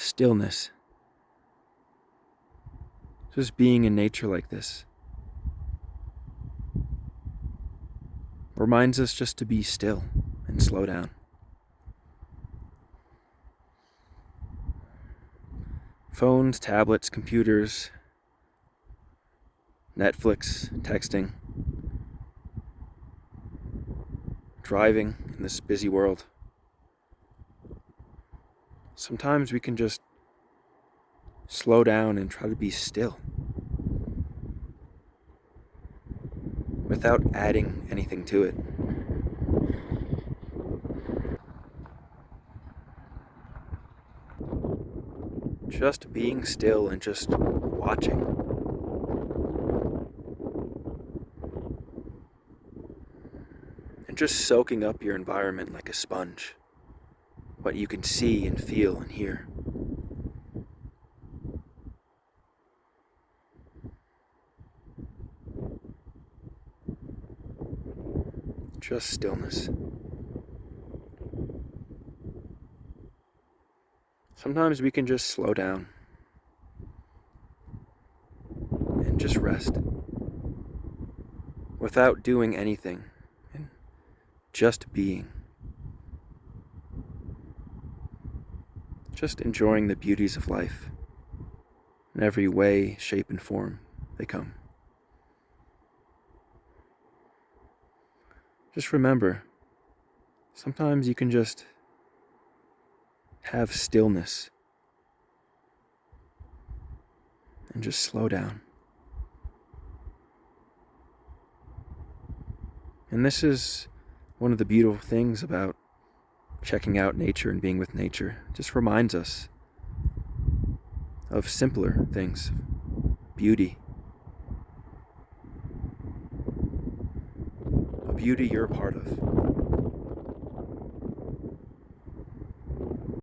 stillness. Just being in nature like this reminds us just to be still and slow down. Phones, tablets, computers, Netflix, texting, driving in this busy world. Sometimes we can just slow down and try to be still without adding anything to it. Just being still and just watching. And just soaking up your environment like a sponge. What you can see and feel and hear. Just stillness. Sometimes we can just slow down and just rest without doing anything and just being. Just enjoying the beauties of life in every way, shape, and form they come. Just remember, sometimes you can just have stillness and just slow down. And this is one of the beautiful things about checking out nature and being with nature. It just reminds us of simpler things, beauty. A beauty you're a part of.